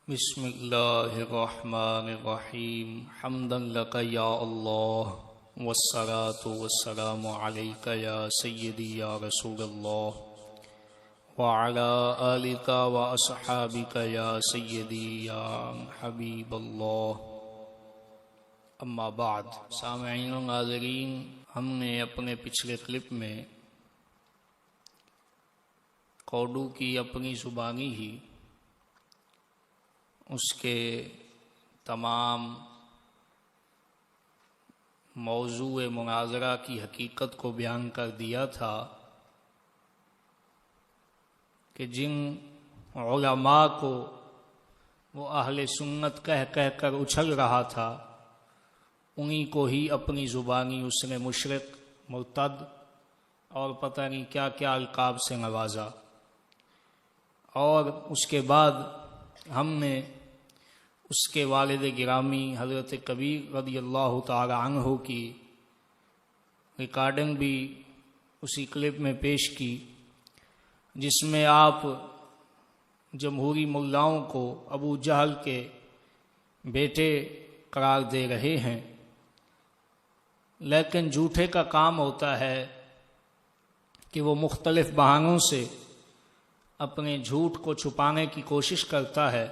بسم اللہ الرحمن الرحیم حمدا لک یا اللہ والصلاة والسلام علیک یا سیدی یا رسول اللہ وعلی آلک واصحابک یا سیدی یا حبیب اللہ۔ اما بعد، سامعین و ناظرین، ہم نے اپنے پچھلے کلپ میں کوڈو کی اپنی زبانی ہی اس کے تمام موضوع مناظرہ کی حقیقت کو بیان کر دیا تھا کہ جن علماء کو وہ اہل سنت کہہ کر اچھل رہا تھا، انہی کو ہی اپنی زبانی اس نے مشرک، مرتد اور پتہ نہیں کیا کیا القاب سے نوازا۔ اور اس کے بعد ہم نے اس کے والد گرامی حضرت کبیر رضی اللہ تعالی عنہ کی ریکارڈنگ بھی اسی کلپ میں پیش کی، جس میں آپ جمہوری ملاؤں کو ابو جہل کے بیٹے قرار دے رہے ہیں، لیکن جھوٹے کا کام ہوتا ہے کہ وہ مختلف بہانوں سے اپنے جھوٹ کو چھپانے کی کوشش کرتا ہے۔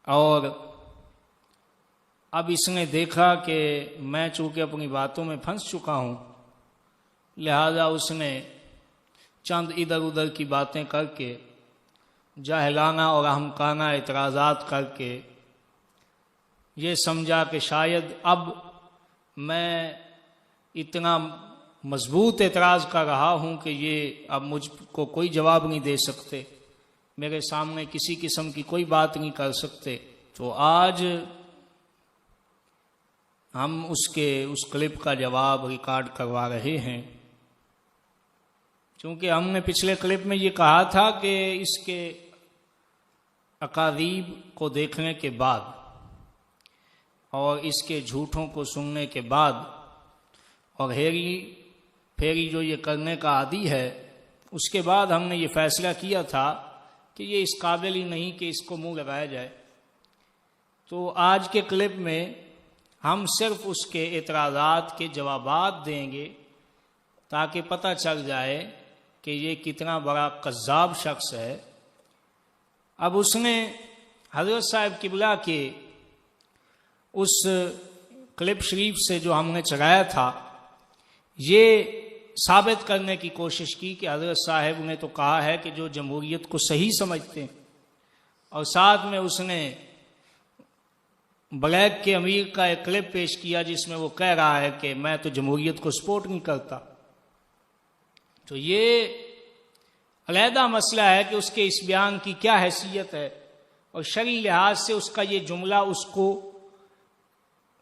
اور اب اس نے دیکھا کہ میں چونکہ اپنی باتوں میں پھنس چکا ہوں، لہذا اس نے چند ادھر ادھر کی باتیں کر کے، جاہلانہ اور احمقانہ اعتراضات کر کے یہ سمجھا کہ شاید اب میں اتنا مضبوط اعتراض کر رہا ہوں کہ یہ اب مجھ کو کوئی جواب نہیں دے سکتے، میرے سامنے کسی قسم کی کوئی بات نہیں کر سکتے۔ تو آج ہم اس کلپ کا جواب ریکارڈ کروا رہے ہیں، چونکہ ہم نے پچھلے کلپ میں یہ کہا تھا کہ اس کے اکاذیب کو دیکھنے کے بعد اور اس کے جھوٹوں کو سننے کے بعد اور ہیری پھیری جو یہ کرنے کا عادی ہے، اس کے بعد ہم نے یہ فیصلہ کیا تھا کہ یہ اس قابل ہی نہیں کہ اس کو منہ لگایا جائے۔ تو آج کے کلپ میں ہم صرف اس کے اعتراضات کے جوابات دیں گے تاکہ پتہ چل جائے کہ یہ کتنا بڑا کذاب شخص ہے۔ اب اس نے حضرت صاحب قبلہ کے اس کلپ شریف سے جو ہم نے چلایا تھا، یہ ثابت کرنے کی کوشش کی کہ حضرت صاحب نے تو کہا ہے کہ جو جمہوریت کو صحیح سمجھتے ہیں، اور ساتھ میں اس نے بلیک کے امیر کا ایک کلپ پیش کیا جس میں وہ کہہ رہا ہے کہ میں تو جمہوریت کو سپورٹ نہیں کرتا۔ تو یہ علیحدہ مسئلہ ہے کہ اس کے اس بیان کی کیا حیثیت ہے، اور شرعی لحاظ سے اس کا یہ جملہ اس کو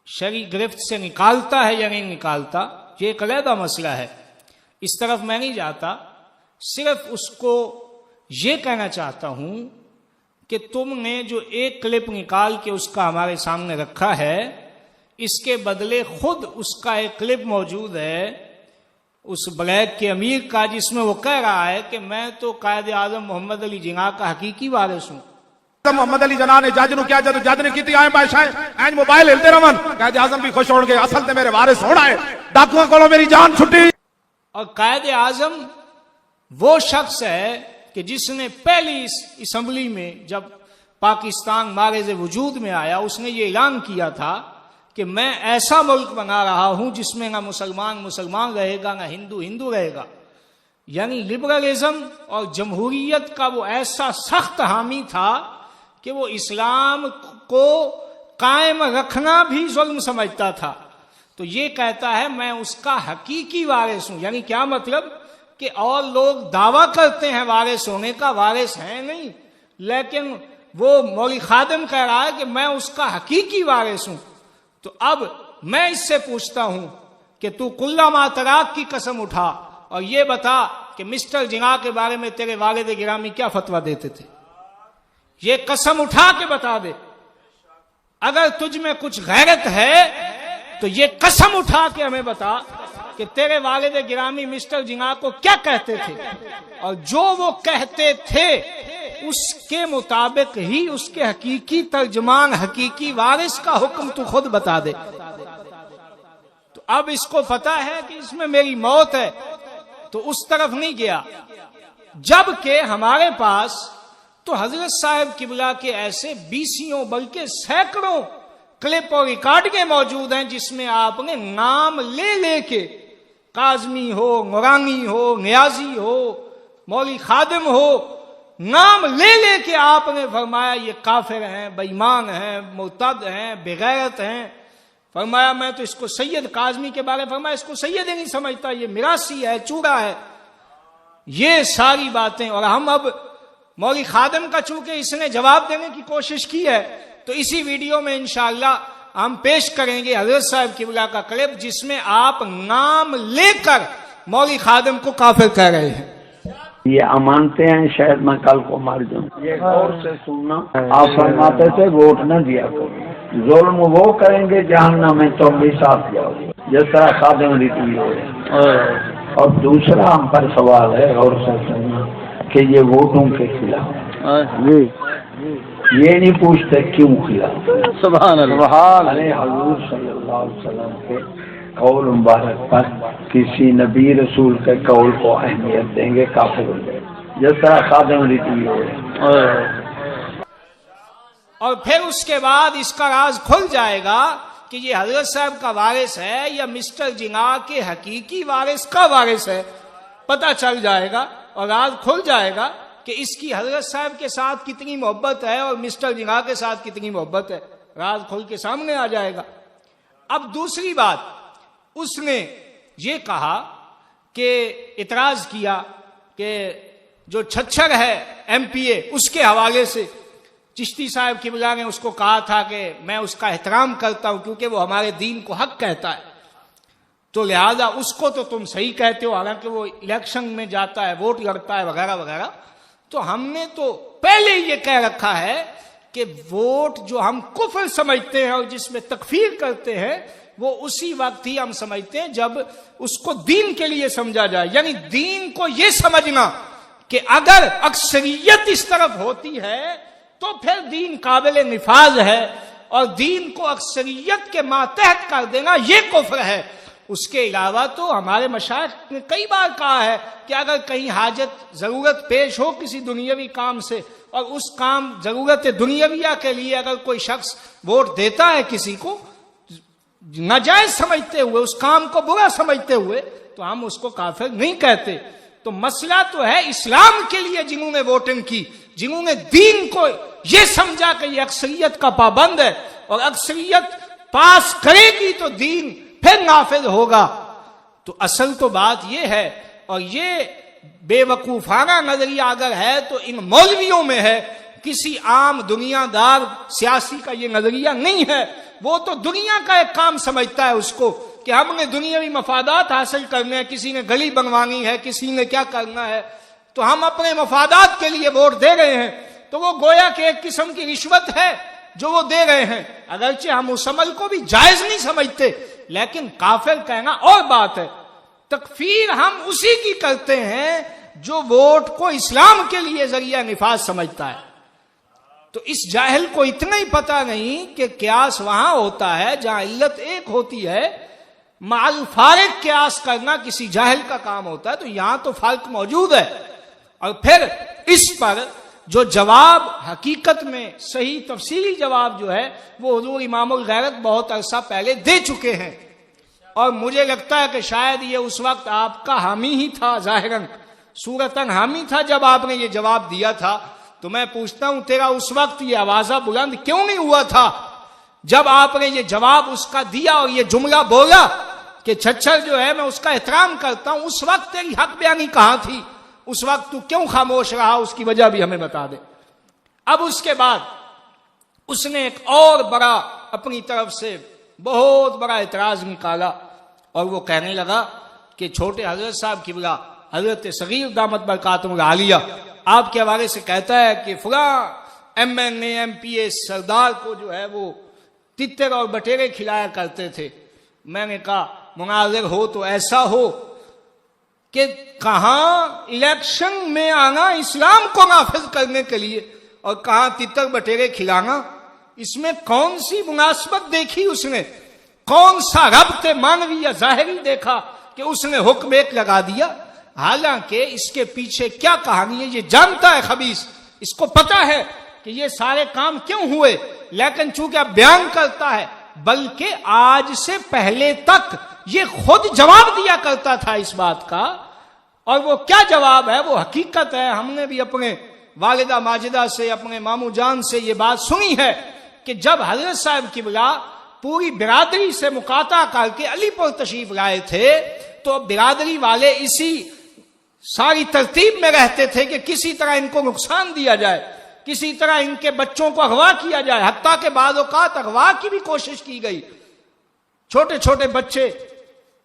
شرعی گرفت سے نکالتا ہے یا نہیں نکالتا، یہ ایک علیحدہ مسئلہ ہے، اس طرف میں نہیں جاتا۔ صرف اس کو یہ کہنا چاہتا ہوں کہ تم نے جو ایک کلپ نکال کے اس کا ہمارے سامنے رکھا ہے، اس کے بدلے خود اس کا ایک کلپ موجود ہے اس بلیک کے امیر کا، جس میں وہ کہہ رہا ہے کہ میں تو قائد اعظم محمد علی جناح کا حقیقی وارث ہوں۔ محمد علی جناح نے جج نو کیا جج نے کیتی آئے بادشاہ اینج موبائل ہلتے رہن، قائد اعظم بھی خوش ہون گے، اصل تے میرے وارث ہونا ہے، ڈاکوؤں کولوں میری جان چھٹی۔ اور قائد اعظم وہ شخص ہے کہ جس نے پہلی اس اسمبلی میں جب پاکستان مارز وجود میں آیا، اس نے یہ اعلان کیا تھا کہ میں ایسا ملک بنا رہا ہوں جس میں نہ مسلمان رہے گا، نہ ہندو رہے گا۔ یعنی لبرلزم اور جمہوریت کا وہ ایسا سخت حامی تھا کہ وہ اسلام کو قائم رکھنا بھی ظلم سمجھتا تھا۔ تو یہ کہتا ہے میں اس کا حقیقی وارث ہوں، یعنی کیا مطلب کہ اور لوگ دعویٰ کرتے ہیں وارث ہونے کا، وارث ہیں نہیں، لیکن وہ مولوی خادم کہہ رہا ہے کہ میں اس کا حقیقی وارث ہوں۔ تو اب میں اس سے پوچھتا ہوں کہ تو کلّا ما تراک کی قسم اٹھا اور یہ بتا کہ مسٹر جناح کے بارے میں تیرے والد گرامی کیا فتویٰ دیتے تھے، یہ قسم اٹھا کے بتا دے۔ اگر تجھ میں کچھ غیرت ہے تو یہ قسم اٹھا کے ہمیں بتا کہ تیرے والد گرامی مسٹر جناح کو کیا کہتے تھے، اور جو وہ کہتے تھے اس کے مطابق ہی اس کے حقیقی ترجمان، حقیقی وارث کا حکم تو خود بتا دے۔ تو اب اس کو پتا ہے کہ اس میں میری موت ہے، تو اس طرف نہیں گیا۔ جبکہ ہمارے پاس تو حضرت صاحب قبلہ کے ایسے بیسیوں بلکہ سینکڑوں کلپ اور ریکارڈنگیں موجود ہیں جس میں آپ نے نام لے لے کے، کاظمی ہو، نورانی ہو، نیازی ہو، مولوی خادم ہو، نام لے لے کے آپ نے فرمایا یہ کافر ہیں، بے ایمان ہیں، مرتد ہیں، بغیرت ہیں۔ فرمایا میں تو اس کو سید کاظمی کے بارے فرمایا اس کو سید ہی نہیں سمجھتا، یہ میراثی ہے، چورا ہے، یہ ساری باتیں۔ اور ہم اب مولوی خادم کا چونکہ اس نے جواب دینے کی کوشش کی ہے تو اسی ویڈیو میں انشاءاللہ ہم پیش کریں گے حضرت صاحب قبلہ کا کلپ جس میں آپ نام لے کر مولوی خادم کو کافر کہہ رہے ہیں۔ یہ امانتے ہیں، شاید میں کل کو مر جاؤں۔ یہ غور سے سننا، آپ فرماتے تھے ووٹ نہ دیا کرو، ظلم وہ کریں گے جہنم میں تم بھی ساتھ جاؤ گے، جس طرح خادم ریتی ہو۔ اور دوسرا ہم پر سوال ہے، غور سے سننا، کہ یہ ووٹوں کے خلاف یہ نہیں پوچھتے کیوں خلاف۔ سبحان اللہ۔ ارے حضور صلی اللہ علیہ وسلم کے قول مبارک پر کسی نبی رسول کے قول کو اہمیت دیں گے کافر ہو جائے، جس طرح خادم ریتی ہو۔ اور پھر اس کے بعد اس کا راز کھل جائے گا کہ یہ حضرت صاحب کا وارث ہے یا مسٹر جناح کے حقیقی وارث کا وارث ہے، پتہ چل جائے گا اور راز کھل جائے گا کہ اس کی حضرت صاحب کے ساتھ کتنی محبت ہے اور مسٹر جناح کے ساتھ کتنی محبت ہے، راز کھل کے سامنے آ جائے گا۔ اب دوسری بات، اس نے یہ کہا کہ اعتراض کیا کہ جو چھچھر ہے ایم پی اے اس کے حوالے سے چشتی صاحب قبلہ نے اس کو کہا تھا کہ میں اس کا احترام کرتا ہوں کیونکہ وہ ہمارے دین کو حق کہتا ہے، تو لہذا اس کو تو تم صحیح کہتے ہو، حالانکہ وہ الیکشن میں جاتا ہے، ووٹ لڑتا ہے وغیرہ وغیرہ۔ تو ہم نے تو پہلے یہ کہہ رکھا ہے کہ ووٹ جو ہم کفر سمجھتے ہیں اور جس میں تکفیر کرتے ہیں وہ اسی وقت ہی ہم سمجھتے ہیں جب اس کو دین کے لیے سمجھا جائے، یعنی دین کو یہ سمجھنا کہ اگر اکثریت اس طرف ہوتی ہے تو پھر دین قابل نفاذ ہے، اور دین کو اکثریت کے ماتحت کر دینا یہ کفر ہے۔ اس کے علاوہ تو ہمارے مشائخ نے کئی بار کہا ہے کہ اگر کہیں حاجت ضرورت پیش ہو کسی دنیاوی کام سے اور اس کام ضرورت دنیاویہ کے لیے اگر کوئی شخص ووٹ دیتا ہے کسی کو ناجائز سمجھتے ہوئے، اس کام کو برا سمجھتے ہوئے، تو ہم اس کو کافر نہیں کہتے۔ تو مسئلہ تو ہے اسلام کے لیے جنہوں نے ووٹنگ کی، جنہوں نے دین کو یہ سمجھا کہ یہ اکثریت کا پابند ہے اور اکثریت پاس کرے گی تو دین پھر نافذ ہوگا۔ تو اصل تو بات یہ ہے، اور یہ بے وقوفانہ نظریہ اگر ہے تو ان مولویوں میں ہے، کسی عام دنیا دار سیاسی کا یہ نظریہ نہیں ہے۔ وہ تو دنیا کا ایک کام سمجھتا ہے اس کو کہ ہم نے دنیاوی مفادات حاصل کرنے ہیں، کسی نے گلی بنوانی ہے، کسی نے کیا کرنا ہے، تو ہم اپنے مفادات کے لیے ووٹ دے رہے ہیں، تو وہ گویا کہ ایک قسم کی رشوت ہے جو وہ دے رہے ہیں، اگرچہ ہم اس عمل کو بھی جائز نہیں سمجھتے، لیکن کافر کہنا اور بات ہے۔ تکفیر ہم اسی کی کرتے ہیں جو ووٹ کو اسلام کے لیے ذریعہ نفاذ سمجھتا ہے۔ تو اس جاہل کو اتنا ہی پتہ نہیں کہ قیاس وہاں ہوتا ہے جہاں علت ایک ہوتی ہے، مع الفارق قیاس کرنا کسی جاہل کا کام ہوتا ہے، تو یہاں تو فرق موجود ہے۔ اور پھر اس پر جو جواب حقیقت میں صحیح تفصیلی جواب جو ہے وہ حضور امام الغیرت بہت عرصہ پہلے دے چکے ہیں، اور مجھے لگتا ہے کہ شاید یہ اس وقت آپ کا حامی ہی تھا، ظاہراً صورتاً حامی تھا جب آپ نے یہ جواب دیا تھا۔ تو میں پوچھتا ہوں تیرا اس وقت یہ آوازہ بلند کیوں نہیں ہوا تھا جب آپ نے یہ جواب اس کا دیا اور یہ جملہ بولا کہ چھچھر جو ہے میں اس کا احترام کرتا ہوں؟ اس وقت تیری حق بیانی کہاں تھی؟ اس وقت تو کیوں خاموش رہا؟ اس کی وجہ بھی ہمیں بتا دے۔ اب اس کے بعد اس نے ایک اور بڑا اپنی طرف سے بہت بڑا اعتراض نکالا، اور وہ کہنے لگا کہ چھوٹے حضرت صاحب قبلہ حضرت صغیر دامت برکاتہم العالیہ آپ کے حوالے سے کہتا ہے کہ فلاں M N A M P A سردار کو جو ہے وہ تتر اور بٹیرے کھلایا کرتے تھے۔ میں نے کہا مناظر ہو تو ایسا ہو کہ کہاں الیکشن میں آنا اسلام کو نافذ کرنے کے لیے اور کہاں تتر بٹیرے کھلانا، اس میں کون سی مناسبت دیکھی اس نے؟ کون سا ربط مانوی یا ظاہری دیکھا کہ اس نے حکم ایک لگا دیا؟ حالانکہ اس کے پیچھے کیا کہانی ہے یہ جانتا ہے خبیث، اس کو پتا ہے کہ یہ سارے کام کیوں ہوئے، لیکن چونکہ اب بیان کرتا ہے، بلکہ آج سے پہلے تک یہ خود جواب دیا کرتا تھا اس بات کا، اور وہ کیا جواب ہے وہ حقیقت ہے۔ ہم نے بھی اپنے والدہ ماجدہ سے، اپنے ماموں جان سے یہ بات سنی ہے کہ جب حضرت صاحب قبلہ پوری برادری سے مقاطعہ کر کے علی پور تشریف لائے تھے تو برادری والے اسی ساری ترتیب میں رہتے تھے کہ کسی طرح ان کو نقصان دیا جائے، کسی طرح ان کے بچوں کو اغوا کیا جائے، حتیٰ کہ بعض اوقات اغوا کی بھی کوشش کی گئی، چھوٹے چھوٹے بچے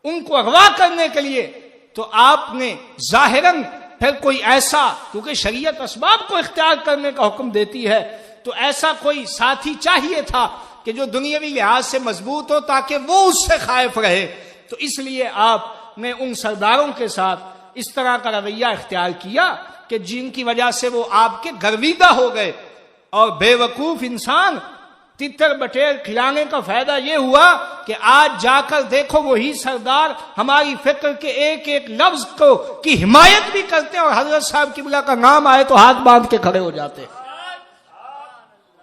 ان کو اغوا کرنے کے لیے۔ تو آپ نے ظاہراً پھر کوئی ایسا، کیونکہ شریعت اسباب کو اختیار کرنے کا حکم دیتی ہے، تو ایسا کوئی ساتھی چاہیے تھا کہ جو دنیاوی لحاظ سے مضبوط ہو تاکہ وہ اس سے خائف رہے۔ تو اس لیے آپ نے ان سرداروں کے ساتھ اس طرح کا رویہ اختیار کیا کہ جن کی وجہ سے وہ آپ کے گرویدہ ہو گئے، اور بے وقوف انسان تتر بٹیر کھلانے کا فائدہ یہ ہوا کہ آج جا کر دیکھو وہی سردار ہماری فکر کے ایک ایک لفظ کو کی حمایت بھی کرتے ہیں، اور حضرت صاحب قبلہ کا نام آئے تو ہاتھ باندھ کے کھڑے ہو جاتے ہیں۔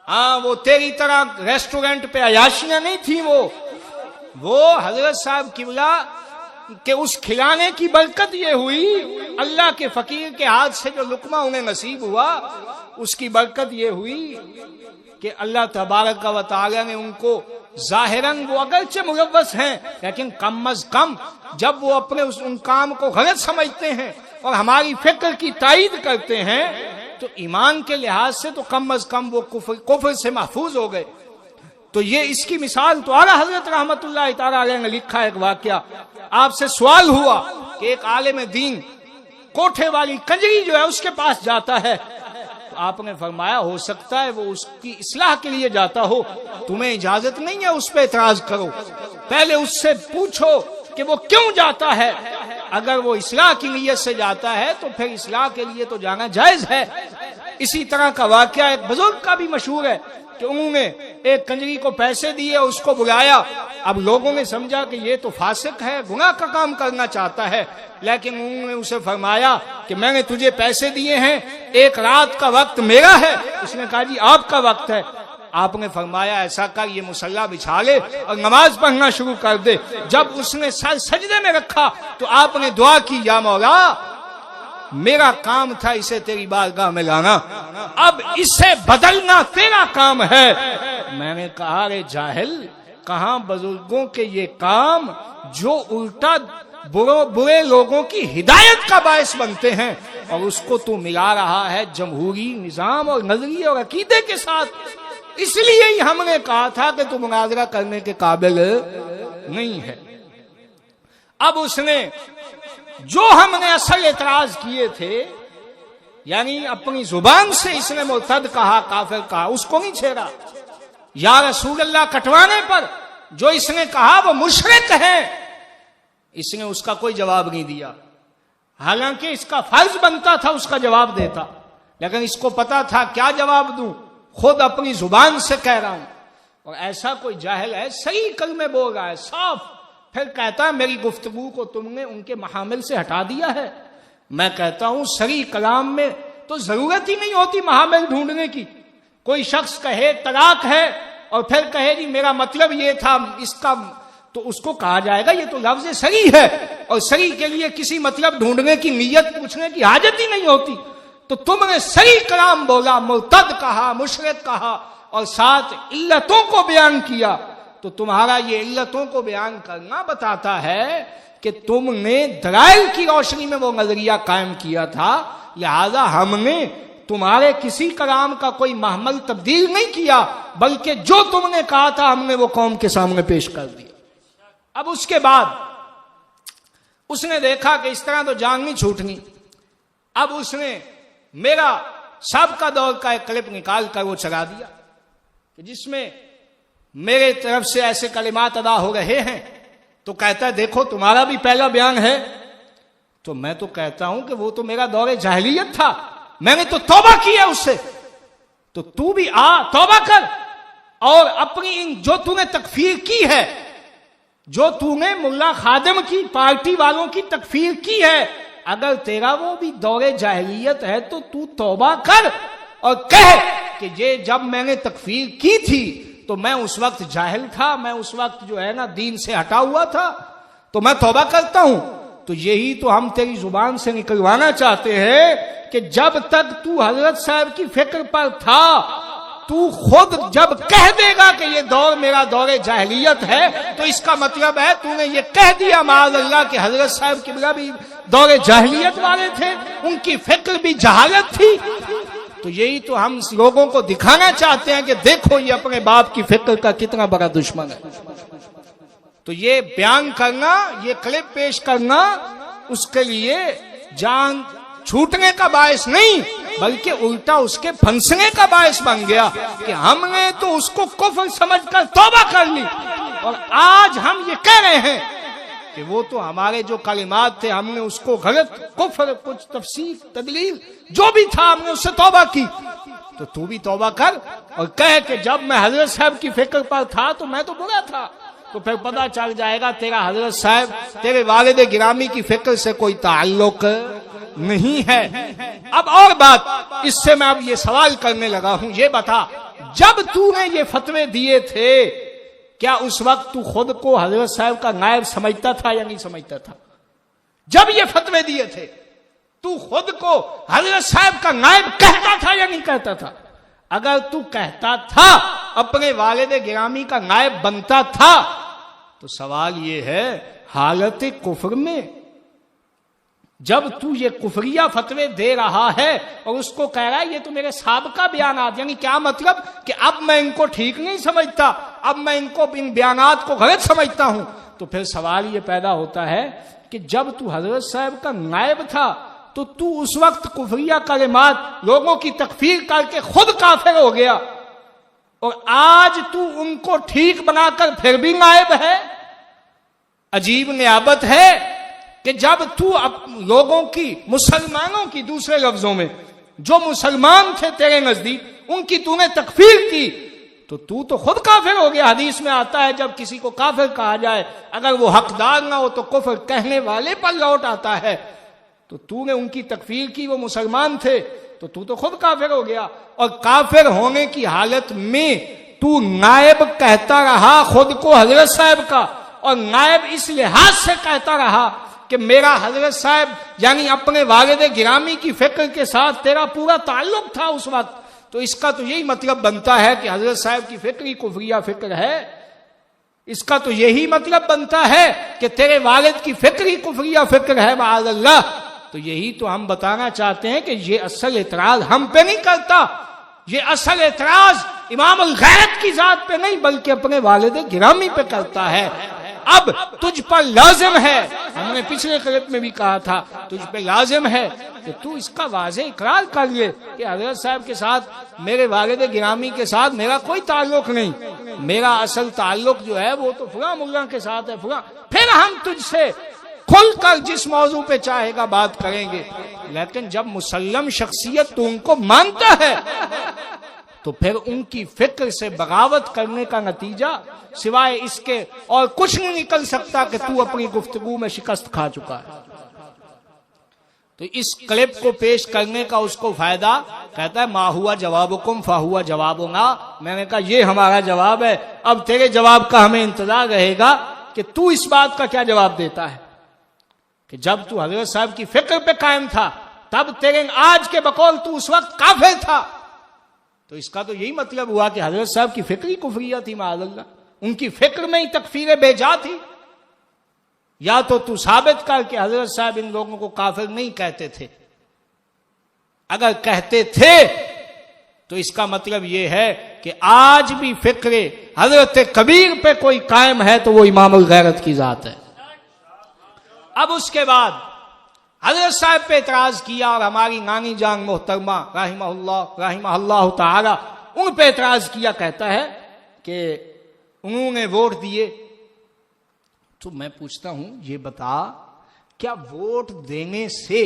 ہاں، وہ تیری طرح ریسٹورنٹ پہ عیاشیاں نہیں تھیں، وہ حضرت صاحب قبلہ کہ اس کھلانے کی برکت یہ ہوئی، اللہ کے فقیر کے ہاتھ سے جو لقمہ انہیں نصیب ہوا اس کی برکت یہ ہوئی کہ اللہ تبارک و تعالی نے ان کو ظاہراً، وہ اگرچہ ملوث ہیں لیکن کم از کم جب وہ اپنے ان کام کو غلط سمجھتے ہیں اور ہماری فکر کی تائید کرتے ہیں تو ایمان کے لحاظ سے تو کم از کم وہ کفر سے محفوظ ہو گئے۔ تو یہ اس کی مثال تو اعلیٰ حضرت رحمت اللہ تعالی علیہ نے لکھا ایک واقعہ۔ آپ سے سوال ہوا کہ ایک عالم دین کوٹھے والی کنجری جو ہے اس کے پاس جاتا ہے، تو آپ نے فرمایا ہو سکتا ہے وہ اس کی اصلاح کے لیے جاتا ہو، تمہیں اجازت نہیں ہے اس پہ اعتراض کرو، پہلے اس سے پوچھو کہ وہ کیوں جاتا ہے۔ اگر وہ اصلاح کی نیت سے جاتا ہے تو پھر اصلاح کے لیے تو جانا جائز ہے۔ اسی طرح کا واقعہ ایک بزرگ کا بھی مشہور ہے کہ انہوں نے ایک کنجری کو پیسے دیے، اس کو بلایا، اب لوگوں نے سمجھا کہ یہ تو فاسق ہے، گناہ کا کام کرنا چاہتا ہے، لیکن انہوں نے اسے فرمایا کہ میں نے تجھے پیسے دیے ہیں، ایک رات کا وقت میرا ہے۔ اس نے کہا جی آپ کا وقت ہے۔ آپ نے فرمایا ایسا کر یہ مصلی بچھا لے اور نماز پڑھنا شروع کر دے۔ جب اس نے سر سجدے میں رکھا تو آپ نے دعا کی، یا مولا میرا کام تھا اسے تیری بارگاہ میں لانا، اب اسے بدلنا تیرا کام ہے۔ میں نے کہا رے جاہل، کہاں بزرگوں کے یہ کام جو الٹا برے لوگوں کی ہدایت کا باعث بنتے ہیں، اور اس کو تو ملا رہا ہے جمہوری نظام اور نظریے اور عقیدے کے ساتھ۔ اس لیے ہی ہم نے کہا تھا کہ تو مناظرہ کرنے کے قابل نہیں ہے۔ اب اس نے جو ہم نے اصل اعتراض کیے تھے، یعنی اپنی زبان سے اس نے مرتد کہا، کافر کہا، اس کو نہیں چھیڑا۔ یا رسول اللہ کٹوانے پر جو اس نے کہا وہ مشرک ہے، اس نے اس کا کوئی جواب نہیں دیا، حالانکہ اس کا فرض بنتا تھا اس کا جواب دیتا، لیکن اس کو پتا تھا کیا جواب دوں، خود اپنی زبان سے کہہ رہا ہوں۔ اور ایسا کوئی جاہل ہے صحیح کلمے بول رہا ہے صاف، پھر کہتا ہے میری گفتگو کو تم نے ان کے محامل سے ہٹا دیا ہے۔ میں کہتا ہوں صریح کلام میں تو ضرورت ہی نہیں ہوتی محامل ڈھونڈنے کی۔ کوئی شخص کہے طلاق ہے اور پھر کہے جی میرا مطلب یہ تھا اس کا، تو اس کو کہا جائے گا یہ تو لفظ صریح ہے، اور صریح کے لیے کسی مطلب ڈھونڈنے کی نیت پوچھنے کی حاجت ہی نہیں ہوتی۔ تو تم نے صحیح کلام بولا، مرتد کہا، مشرک کہا، اور ساتھ علتوں کو بیان کیا، تو تمہارا یہ علتوں کو بیان کرنا بتاتا ہے کہ تم نے دلائل کی روشنی میں وہ نظریہ قائم کیا تھا، لہذا ہم نے تمہارے کسی کلام کا کوئی محمل تبدیل نہیں کیا، بلکہ جو تم نے کہا تھا ہم نے وہ قوم کے سامنے پیش کر دیا۔ اب اس کے بعد اس نے دیکھا کہ اس طرح تو جان نہیں چھوٹنی، اب اس نے میرا سابقہ دور کا ایک کلپ نکال کر وہ چلا دیا کہ جس میں میرے طرف سے ایسے کلمات ادا ہو رہے ہیں، تو کہتا ہے دیکھو تمہارا بھی پہلا بیان ہے، تو میں تو کہتا ہوں کہ وہ تو میرا دور جاہلیت تھا، میں نے تو توبہ کی ہے اس سے، تو تو بھی آ توبہ کر، اور اپنی جو تو نے تکفیر کی ہے، جو تو نے ملا خادم کی پارٹی والوں کی تکفیر کی ہے، اگر تیرا وہ بھی دور جاہلیت ہے تو تو توبہ کر اور کہہ کہ یہ جب میں نے تکفیر کی تھی تو میں اس وقت جاہل تھا، میں اس وقت جو ہے نا دین سے ہٹا ہوا تھا، تو میں توبہ کرتا ہوں۔ تو یہی تو ہم تیری زبان سے نکلوانا چاہتے ہیں کہ جب تک تو حضرت صاحب کی فکر پر تھا، تو خود جب کہہ دے گا کہ یہ دور میرا دور جاہلیت ہے، تو اس کا مطلب ہے تو نے یہ کہہ دیا معاذ اللہ کہ حضرت صاحب قبلہ بھی دور جاہلیت والے تھے، ان کی فکر بھی جہالت تھی۔ تو یہی تو ہم لوگوں کو دکھانا چاہتے ہیں کہ دیکھو یہ اپنے باپ کی فکر کا کتنا بڑا دشمن ہے۔ تو یہ بیان کرنا، یہ کلپ پیش کرنا اس کے لیے جان چھوٹنے کا باعث نہیں، بلکہ الٹا اس کے پھنسنے کا باعث بن گیا کہ ہم نے تو اس کو کفر سمجھ کر توبہ کر لی، اور آج ہم یہ کہہ رہے ہیں کہ وہ تو ہمارے جو کلمات تھے ہم نے اس کو غلط کفر، کچھ تفسیر تدلیل جو بھی تھا ہم نے اس سے توبہ کی۔ تو بھی توبہ کر اور کہہ کہ جب میں حضرت صاحب کی فکر پر تھا تو میں تو برا تھا، تو پھر پتہ چل جائے گا تیرا حضرت صاحب تیرے والد گرامی کی فکر سے کوئی تعلق نہیں ہے۔ اب اور بات، اس سے میں اب یہ سوال کرنے لگا ہوں، یہ بتا جب تو نے یہ فتوے دیے تھے کیا اس وقت تو خود کو حضرت صاحب کا نائب سمجھتا تھا یا نہیں سمجھتا تھا؟ جب یہ فتوے دیے تھے تو خود کو حضرت صاحب کا نائب کہتا تھا یا نہیں کہتا تھا؟ اگر تو کہتا تھا، اپنے والد گرامی کا نائب بنتا تھا، تو سوال یہ ہے حالت کفر میں جب تو یہ کفریہ فتوے دے رہا ہے اور اس کو کہہ رہا ہے یہ تو میرے سابقہ بیانات، یعنی کیا مطلب کہ اب میں ان کو ٹھیک نہیں سمجھتا، اب میں ان بیانات کو غلط سمجھتا ہوں، تو پھر سوال یہ پیدا ہوتا ہے کہ جب تو حضرت صاحب کا نائب تھا تو اس وقت کفریہ کلمات لوگوں کی تکفیر کر کے خود کافر ہو گیا، اور آج تو ان کو ٹھیک بنا کر پھر بھی نائب ہے۔ عجیب نیابت ہے کہ جب تو لوگوں کی، مسلمانوں کی، دوسرے لفظوں میں جو مسلمان تھے تیرے نزدیک ان کی تو نے تکفیر کی تو خود کافر ہو گیا۔ حدیث میں آتا ہے جب کسی کو کافر کہا جائے اگر وہ حقدار نہ ہو تو کفر کہنے والے پر لوٹ آتا ہے، تو نے ان کی تکفیر کی، وہ مسلمان تھے تو خود کافر ہو گیا، اور کافر ہونے کی حالت میں تو نائب کہتا رہا خود کو حضرت صاحب کا، اور نائب اس لحاظ سے کہتا رہا کہ میرا حضرت صاحب یعنی اپنے والد گرامی کی فکر کے ساتھ تیرا پورا تعلق تھا اس وقت، تو اس کا تو یہی مطلب بنتا ہے کہ حضرت صاحب کی فکر ہی کفریہ فکر ہے، اس کا تو یہی مطلب بنتا ہے کہ تیرے والد کی فکر ہی کفریہ فکر ہے معاذ اللہ۔ تو یہی تو ہم بتانا چاہتے ہیں کہ یہ اصل اعتراض ہم پہ نہیں کرتا، یہ اصل اعتراض امام الغیرت کی ذات پہ نہیں بلکہ اپنے والد گرامی پہ کرتا ہے۔ اب تجھ پر لازم ہے، ہم نے پچھلے کلپ میں بھی کہا تھا، تجھ پہ لازم ہے کہ تو اس کا واضح اقرار کر لے کہ حضرت صاحب کے ساتھ، میرے والد گرامی کے ساتھ میرا کوئی تعلق نہیں، میرا اصل تعلق جو ہے وہ تو فلاں ملا کے ساتھ ہے فلاں، پھر ہم تجھ سے کھل کر جس موضوع پہ چاہے گا بات کریں گے۔ لیکن جب مسلم شخصیت تو ان کو مانتا ہے تو پھر ان کی فکر سے بغاوت کرنے کا نتیجہ سوائے اس کے اور کچھ نہیں نکل سکتا کہ تو اپنی گفتگو میں شکست کھا چکا ہے۔ تو اس کلپ کو پیش کرنے کا اس کو فائدہ، کہتا ہے ما ہوا جوابکم فہوا جوابنا، میں نے کہا یہ ہمارا جواب ہے، اب تیرے جواب کا ہمیں انتظار رہے گا کہ تو اس بات کا کیا جواب دیتا ہے کہ جب تو حضرت صاحب کی فکر پہ قائم تھا تب تیرے آج کے بقول تو اس وقت کافر تھا، تو اس کا تو یہی مطلب ہوا کہ حضرت صاحب کی فکر ہی کفریہ تھی معاذ اللہ، ان کی فکر میں ہی تکفیر بے جا تھی۔ یا تو ثابت کر کہ حضرت صاحب ان لوگوں کو کافر نہیں کہتے تھے، اگر کہتے تھے تو اس کا مطلب یہ ہے کہ آج بھی فکر حضرت کبیر پہ کوئی قائم ہے تو وہ امام الغیرت کی ذات ہے۔ اب اس کے بعد حضرت صاحب پہ اعتراض کیا اور ہماری نانی جان محترمہ رحمہ اللہ تعالی ان پہ اعتراض کیا، کہتا ہے کہ انہوں نے ووٹ دیے، تو میں پوچھتا ہوں یہ بتا کیا ووٹ دینے سے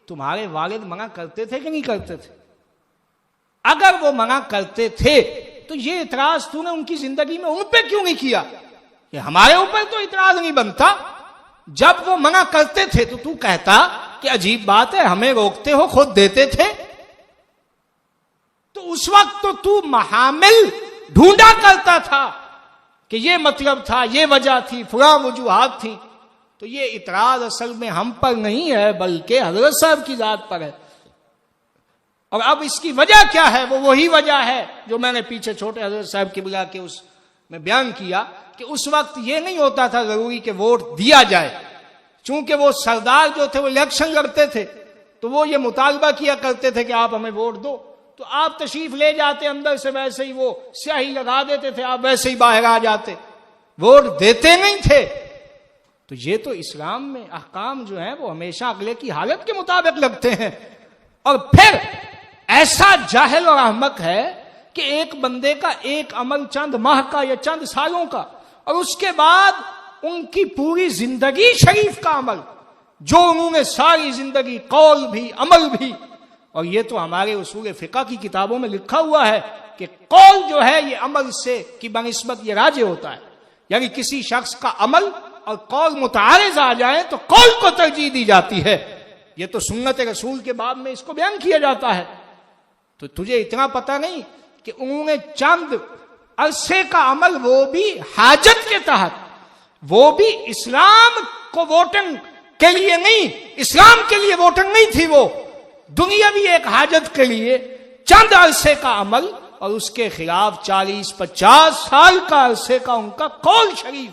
تمہارے والد منع کرتے تھے کہ نہیں کرتے تھے؟ اگر وہ منع کرتے تھے تو یہ اعتراض تو نے ان کی زندگی میں ان پہ کیوں نہیں کیا؟ یہ ہمارے اوپر تو اعتراض نہیں بنتا. جب وہ منع کرتے تھے تو کہتا کہ عجیب بات ہے، ہمیں روکتے ہو، خود دیتے تھے. تو اس وقت تو محامل ڈھونڈا کرتا تھا کہ یہ مطلب تھا، یہ وجہ تھی، فلاں وجوہات تھی. تو یہ اعتراض اصل میں ہم پر نہیں ہے بلکہ حضرت صاحب کی ذات پر ہے. اور اب اس کی وجہ کیا ہے؟ وہ وہی وجہ ہے جو میں نے پیچھے چھوٹے حضرت صاحب کی بلا کے اس میں بیان کیا کہ اس وقت یہ نہیں ہوتا تھا ضروری کہ ووٹ دیا جائے. چونکہ وہ سردار جو تھے وہ الیکشن لڑتے تھے تو وہ یہ مطالبہ کیا کرتے تھے کہ آپ ہمیں ووٹ دو، تو آپ تشریف لے جاتے اندر سے، ویسے ہی وہ سیاہی لگا دیتے تھے، آپ ویسے ہی باہر آ جاتے، ووٹ دیتے نہیں تھے. تو یہ تو اسلام میں احکام جو ہیں وہ ہمیشہ اگلے کی حالت کے مطابق لگتے ہیں. اور پھر ایسا جاہل اور احمق ہے کہ ایک بندے کا ایک عمل چند ماہ کا یا چند سالوں کا، اور اس کے بعد ان کی پوری زندگی شریف کا عمل جو انہوں نے ساری زندگی قول بھی عمل بھی. اور یہ تو ہمارے اصول فقہ کی کتابوں میں لکھا ہوا ہے کہ قول جو ہے یہ عمل سے کی بنسبت یہ راجع ہوتا ہے. یعنی کسی شخص کا عمل اور قول متعارض آ جائیں تو قول کو ترجیح دی جاتی ہے. یہ تو سنت رسول کے باب میں اس کو بیان کیا جاتا ہے. تو تجھے اتنا پتہ نہیں کہ انہوں نے چند عرصے کا عمل، وہ بھی حاجت کے تحت، وہ بھی اسلام کو ووٹنگ کے لیے نہیں، اسلام کے لیے ووٹنگ نہیں تھی، وہ دنیاوی ایک حاجت کے لیے چند عرصے کا عمل، اور اس کے خلاف 40-50 سال کا عرصے کا ان کا قول شریف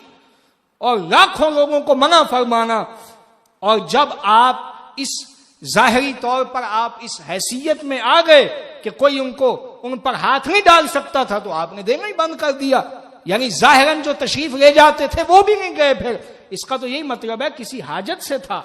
اور لاکھوں لوگوں کو منع فرمانا. اور جب آپ اس ظاہری طور پر آپ اس حیثیت میں آ گئے کہ کوئی ان پر ہاتھ نہیں ڈال سکتا تھا تو آپ نے دینا ہی بند کر دیا. یعنی ظاہراً جو تشریف لے جاتے تھے وہ بھی نہیں گئے. پھر اس کا تو یہی مطلب ہے کسی حاجت سے تھا.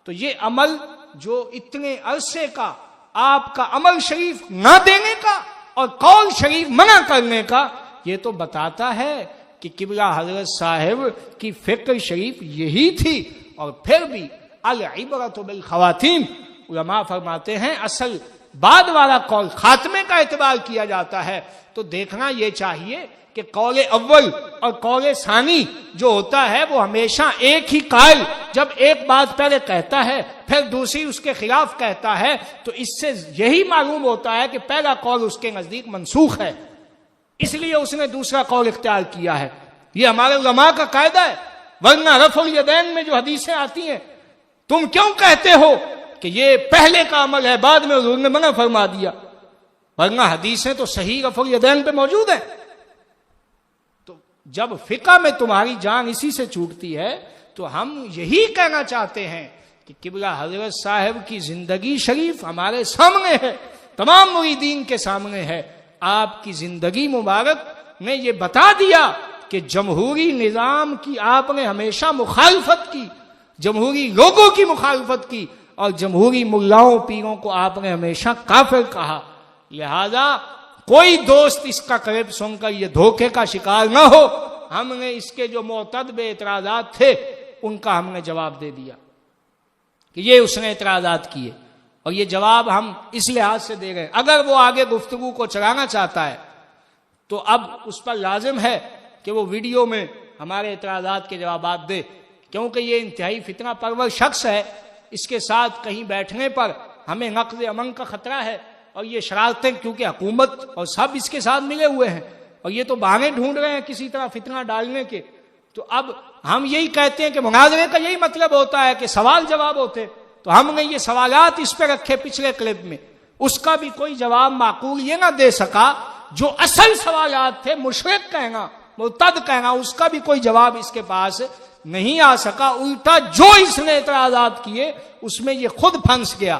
تو یہ عمل جو اتنے عرصے کا آپ کا عمل شریف نہ دینے کا اور قول شریف منع کرنے کا، یہ تو بتاتا ہے کہ قبلہ حضرت صاحب کی فکر شریف یہی تھی. اور پھر بھی العبرۃ بالخواتین، علماء فرماتے ہیں اصل بعد والا قول خاتمے کا اعتبار کیا جاتا ہے. تو دیکھنا یہ چاہیے کہ قول اول اور قول ثانی جو ہوتا ہے وہ ہمیشہ ایک ہی قائل جب ایک بات پہلے کہتا ہے پھر دوسری اس کے خلاف کہتا ہے تو اس سے یہی معلوم ہوتا ہے کہ پہلا قول اس کے نزدیک منسوخ ہے، اس لیے اس نے دوسرا قول اختیار کیا ہے. یہ ہمارے علماء کا قاعدہ ہے. ورنہ رفع الیدین میں جو حدیثیں آتی ہیں، تم کیوں کہتے ہو کہ یہ پہلے کا عمل ہے بعد میں حضور نے منع فرما دیا؟ ورنہ حدیثیں تو صحیح رفع الیدین پہ موجود ہیں. تو جب فقہ میں تمہاری جان اسی سے چھوٹتی ہے تو ہم یہی کہنا چاہتے ہیں کہ قبلہ حضرت صاحب کی زندگی شریف ہمارے سامنے ہے، تمام مریدین کے سامنے ہے. آپ کی زندگی مبارک نے یہ بتا دیا کہ جمہوری نظام کی آپ نے ہمیشہ مخالفت کی، جمہوری لوگوں کی مخالفت کی، اور جمہوری ملاؤں پیروں کو آپ نے ہمیشہ کافر کہا. لہذا کوئی دوست اس کا کلپ سن کر یہ دھوکے کا شکار نہ ہو. ہم نے اس کے جو معتدب اعتراضات تھے ان کا ہم نے جواب دے دیا کہ یہ اس نے اعتراضات کیے، اور یہ جواب ہم اس لحاظ سے دے رہے ہیں. اگر وہ آگے گفتگو کو چلانا چاہتا ہے تو اب اس پر لازم ہے کہ وہ ویڈیو میں ہمارے اعتراضات کے جوابات دے، کیونکہ یہ انتہائی فتنہ پرور شخص ہے. اس کے ساتھ کہیں بیٹھنے پر ہمیں نقض امن کا خطرہ ہے، اور یہ شرارتیں کیونکہ حکومت اور سب اس کے ساتھ ملے ہوئے ہیں اور یہ تو بہانے ڈھونڈ رہے ہیں کسی طرح فتنہ ڈالنے کے. تو اب ہم یہی کہتے ہیں کہ مناظرے کا یہی مطلب ہوتا ہے کہ سوال جواب ہوتے. تو ہم نے یہ سوالات اس پہ رکھے پچھلے کلپ میں، اس کا بھی کوئی جواب معقول یہ نہ دے سکا. جو اصل سوالات تھے، مشرک کہنا، مرتد کہنا، اس کا بھی کوئی جواب اس کے پاس نہیں آ سکا. الٹا جو اس نے اعتراضات کیے اس میں یہ خود پھنس گیا.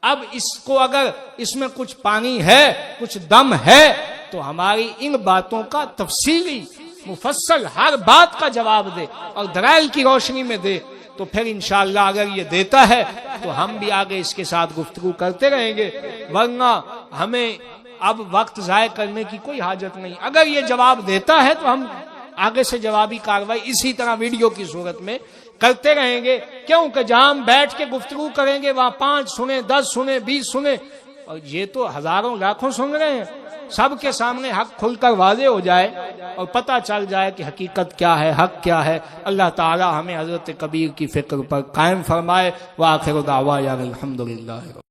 اب اس کو اگر اس میں کچھ پانی ہے، کچھ دم ہے، تو ہماری ان باتوں کا تفصیلی مفصل ہر بات کا جواب دے اور دلائل کی روشنی میں دے. تو پھر انشاءاللہ اگر یہ دیتا ہے تو ہم بھی آگے اس کے ساتھ گفتگو کرتے رہیں گے. ورنہ ہمیں اب وقت ضائع کرنے کی کوئی حاجت نہیں. اگر یہ جواب دیتا ہے تو ہم آگے سے جوابی کارروائی اسی طرح ویڈیو کی صورت میں کرتے رہیں گے، کیونکہ جہاں ہم بیٹھ کے گفتگو کریں گے وہاں 5 سنیں، 10 سنیں، 20 سنیں، اور یہ تو ہزاروں لاکھوں سن رہے ہیں۔ سب کے سامنے حق کھل کر واضح ہو جائے اور پتہ چل جائے کہ حقیقت کیا ہے، حق کیا ہے۔ اللہ تعالی ہمیں حضرت کبیر کی فکر پر قائم فرمائے۔ وآخر دعوانا الحمدللہ۔